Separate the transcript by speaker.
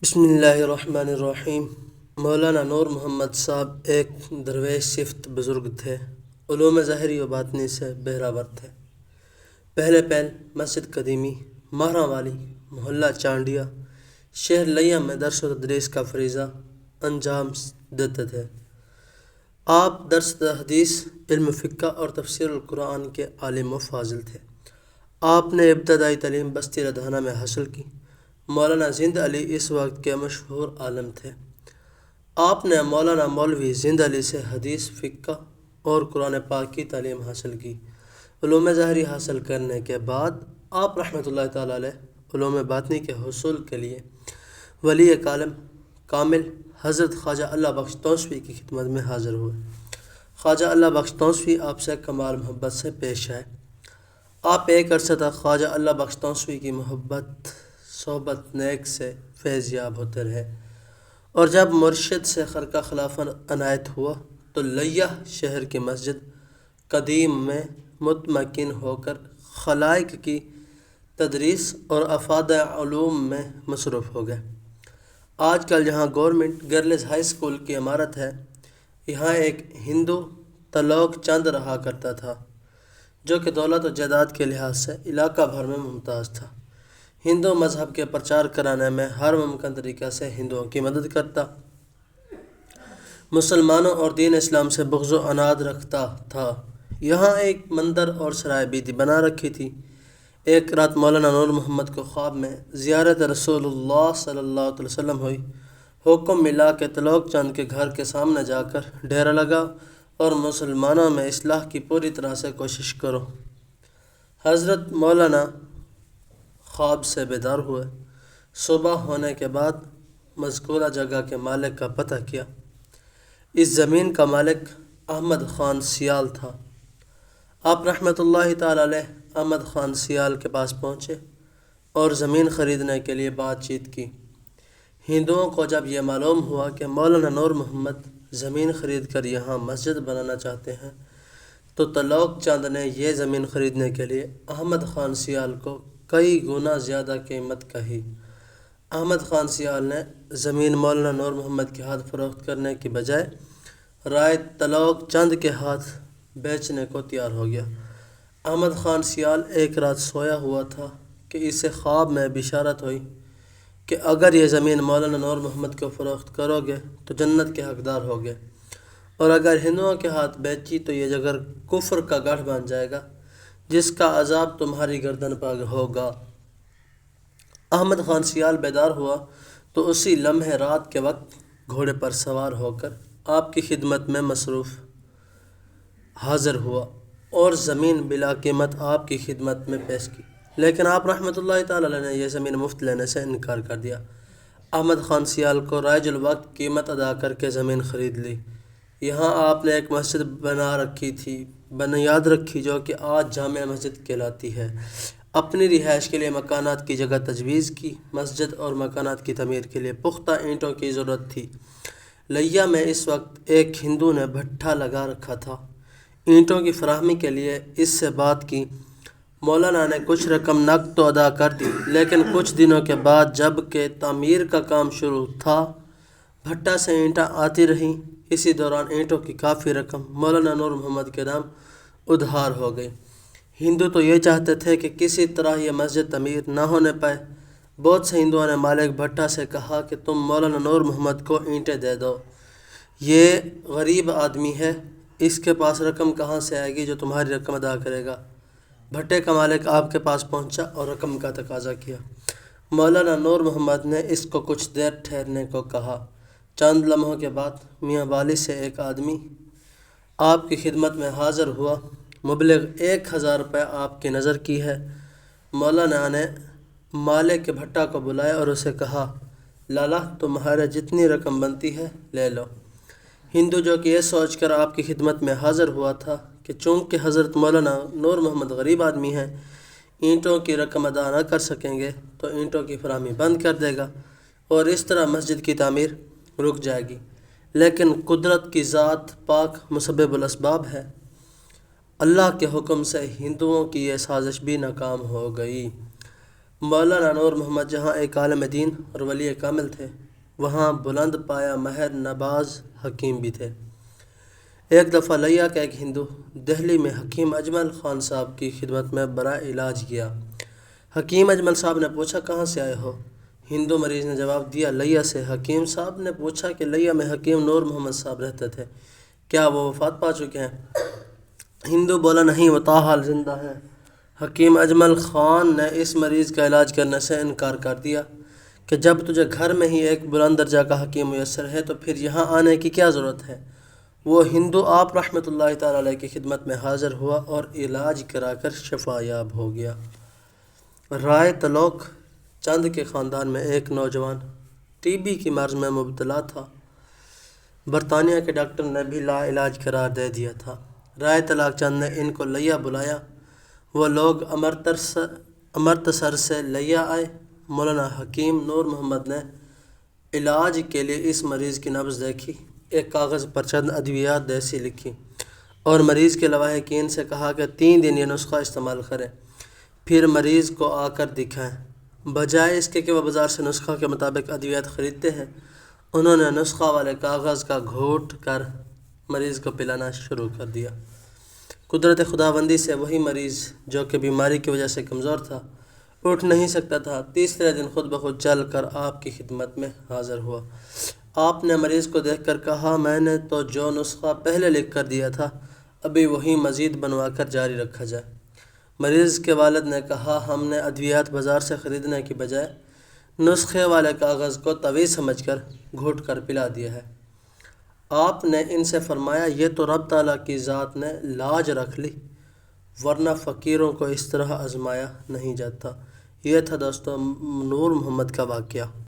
Speaker 1: بسم اللہ الرحمن الرحیم۔ مولانا نور محمد صاحب ایک درویش صفت بزرگ تھے، علوم ظاہری و باطنی سے بہرہ تھے۔ پہلے پہل مسجد قدیمی ماہراں والی محلہ چانڈیا شہر لیا میں درس و تدریس کا فریضہ انجام دیتے تھے۔ آپ درس حدیث، علم فقہ اور تفسیر القرآن کے عالم و فاضل تھے۔ آپ نے ابتدائی تعلیم بستی ردھانہ میں حاصل کی۔ مولانا زند علی اس وقت کے مشہور عالم تھے۔ آپ نے مولانا مولوی زند علی سے حدیث، فقہ اور قرآن پاک کی تعلیم حاصل کی۔ علوم ظاہری حاصل کرنے کے بعد آپ رحمۃ اللہ تعالیٰ علیہ علوم باطنی کے حصول کے لیے ولی کامل حضرت خواجہ اللہ بخش توسوی کی خدمت میں حاضر ہوئے۔ خواجہ اللہ بخش توسوی آپ سے کمال محبت سے پیش آئے۔ آپ ایک عرصہ تک خواجہ اللہ بخش توسوی کی محبت، صحبت نیک سے فیض یاب ہوتے رہے، اور جب مرشد سے خرقہ خلافت عنایت ہوا تو لیہ شہر کی مسجد قدیم میں متمکن ہو کر خلائق کی تدریس اور افادہ علوم میں مصروف ہو گئے۔ آج کل جہاں گورنمنٹ گرلز ہائی اسکول کی عمارت ہے، یہاں ایک ہندو تلوک چند رہا کرتا تھا، جو کہ دولت و جائیداد کے لحاظ سے علاقہ بھر میں ممتاز تھا۔ ہندو مذہب کے پرچار کرانے میں ہر ممکن طریقہ سے ہندوؤں کی مدد کرتا، مسلمانوں اور دین اسلام سے بغض و عناد رکھتا تھا۔ یہاں ایک مندر اور سرائے بیدی بنا رکھی تھی۔ ایک رات مولانا نور محمد کو خواب میں زیارت رسول اللہ صلی اللہ علیہ وسلم ہوئی۔ حکم ملا کہ تلوک چند کے گھر کے سامنے جا کر ڈیرا لگا اور مسلمانوں میں اصلاح کی پوری طرح سے کوشش کرو۔ حضرت مولانا خواب سے بیدار ہوئے۔ صبح ہونے کے بعد مذکورہ جگہ کے مالک کا پتہ کیا۔ اس زمین کا مالک احمد خان سیال تھا۔ آپ رحمۃ اللہ تعالیٰ علیہ احمد خان سیال کے پاس پہنچے اور زمین خریدنے کے لیے بات چیت کی۔ ہندوؤں کو جب یہ معلوم ہوا کہ مولانا نور محمد زمین خرید کر یہاں مسجد بنانا چاہتے ہیں، تو تلوک چند نے یہ زمین خریدنے کے لیے احمد خان سیال کو کئی گنا زیادہ قیمت کہی۔ احمد خان سیال نے زمین مولانا نور محمد کے ہاتھ فروخت کرنے کی بجائے رائے تلوک چند کے ہاتھ بیچنے کو تیار ہو گیا۔ احمد خان سیال ایک رات سویا ہوا تھا کہ اسے خواب میں بشارت ہوئی کہ اگر یہ زمین مولانا نور محمد کو فروخت کرو گے تو جنت کے حقدار ہوگے، اور اگر ہندوؤں کے ہاتھ بیچی تو یہ جگہ کفر کا گڑھ بن جائے گا، جس کا عذاب تمہاری گردن پر ہوگا۔ احمد خان سیال بیدار ہوا تو اسی لمحے رات کے وقت گھوڑے پر سوار ہو کر آپ کی خدمت میں مصروف حاضر ہوا اور زمین بلا قیمت آپ کی خدمت میں پیش کی، لیکن آپ رحمۃ اللہ تعالیٰ علیہ نے یہ زمین مفت لینے سے انکار کر دیا۔ احمد خان سیال کو رائج الوقت قیمت ادا کر کے زمین خرید لی۔ یہاں آپ نے ایک مسجد بنیاد رکھی جو کہ آج جامع مسجد کہلاتی ہے۔ اپنی رہائش کے لیے مکانات کی جگہ تجویز کی۔ مسجد اور مکانات کی تعمیر کے لیے پختہ اینٹوں کی ضرورت تھی۔ لیا میں اس وقت ایک ہندو نے بھٹا لگا رکھا تھا۔ اینٹوں کی فراہمی کے لیے اس سے بات کی۔ مولانا نے کچھ رقم نقد تو ادا کر دی، لیکن کچھ دنوں کے بعد جب کہ تعمیر کا کام شروع تھا، بھٹا سے اینٹیں آتی رہیں۔ اسی دوران اینٹوں کی کافی رقم مولانا نور محمد کے نام ادھار ہو گئی۔ ہندو تو یہ چاہتے تھے کہ کسی طرح یہ مسجد تعمیر نہ ہونے پائے۔ بہت سے ہندوؤں نے مالک بھٹا سے کہا کہ تم مولانا نور محمد کو اینٹیں دے دو، یہ غریب آدمی ہے، اس کے پاس رقم کہاں سے آئے گی جو تمہاری رقم ادا کرے گا۔ بھٹے کا مالک آپ کے پاس پہنچا اور رقم کا تقاضا کیا۔ مولانا نور محمد نے اس کو کچھ دیر ٹھہرنے کو کہا۔ چند لمحوں کے بعد میاں والی سے ایک آدمی آپ کی خدمت میں حاضر ہوا۔ مبلغ 1000 روپے آپ کی نظر کی ہے۔ مولانا نے مالک کے بھٹا کو بلایا اور اسے کہا، لالا تمہارے جتنی رقم بنتی ہے لے لو۔ ہندو جو کہ یہ سوچ کر آپ کی خدمت میں حاضر ہوا تھا کہ چونکہ حضرت مولانا نور محمد غریب آدمی ہیں، اینٹوں کی رقم ادا نہ کر سکیں گے تو اینٹوں کی فراہمی بند کر دے گا اور اس طرح مسجد کی تعمیر رک جائے گی، لیکن قدرت کی ذات پاک مسبب الاسباب ہے۔ اللہ کے حکم سے ہندوؤں کی یہ سازش بھی ناکام ہو گئی۔ مولانا نور محمد جہاں ایک عالم دین اور ولی کامل تھے، وہاں بلند پایا مہر نباز حکیم بھی تھے۔ ایک دفعہ لیا کا ایک ہندو دہلی میں حکیم اجمل خان صاحب کی خدمت میں برائے علاج گیا۔ حکیم اجمل صاحب نے پوچھا کہاں سے آئے ہو؟ ہندو مریض نے جواب دیا لیا سے۔ حکیم صاحب نے پوچھا کہ لیا میں حکیم نور محمد صاحب رہتے تھے، کیا وہ وفات پا چکے ہیں؟ ہندو بولا نہیں، وہ تاحال زندہ ہیں۔ حکیم اجمل خان نے اس مریض کا علاج کرنے سے انکار کر دیا کہ جب تجھے گھر میں ہی ایک بلند درجہ کا حکیم میسر ہے تو پھر یہاں آنے کی کیا ضرورت ہے؟ وہ ہندو آپ رحمۃ اللہ تعالیٰ علیہ کی خدمت میں حاضر ہوا اور علاج کرا کر شفا یاب ہو گیا۔ رائے تلوک چند کے خاندان میں ایک نوجوان ٹی بی کی مرض میں مبتلا تھا۔ برطانیہ کے ڈاکٹر نے بھی لا علاج قرار دے دیا تھا۔ رائے تلاک چند نے ان کو لیا بلایا۔ وہ لوگ امرتسر سے لیا آئے۔ مولانا حکیم نور محمد نے علاج کے لیے اس مریض کی نبض دیکھی، ایک کاغذ پر چند ادویات دیسی لکھی اور مریض کے لواحقین سے کہا کہ 3 دن یہ نسخہ استعمال کریں، پھر مریض کو آ کر دکھائیں۔ بجائے اس کے کہ وہ بازار سے نسخہ کے مطابق ادویات خریدتے ہیں، انہوں نے نسخہ والے کاغذ کا گھونٹ کر مریض کو پلانا شروع کر دیا۔ قدرت خداوندی سے وہی مریض جو کہ بیماری کی وجہ سے کمزور تھا، اٹھ نہیں سکتا تھا، تیسرے دن خود بخود چل کر آپ کی خدمت میں حاضر ہوا۔ آپ نے مریض کو دیکھ کر کہا میں نے تو جو نسخہ پہلے لکھ کر دیا تھا ابھی وہی مزید بنوا کر جاری رکھا جائے۔ مریض کے والد نے کہا ہم نے ادویات بازار سے خریدنے کی بجائے نسخے والے کاغذ کو طویل سمجھ کر گھونٹ کر پلا دیا ہے۔ آپ نے ان سے فرمایا یہ تو رب تعالیٰ کی ذات نے لاج رکھ لی، ورنہ فقیروں کو اس طرح آزمایا نہیں جاتا۔ یہ تھا دوستو نور محمد کا واقعہ۔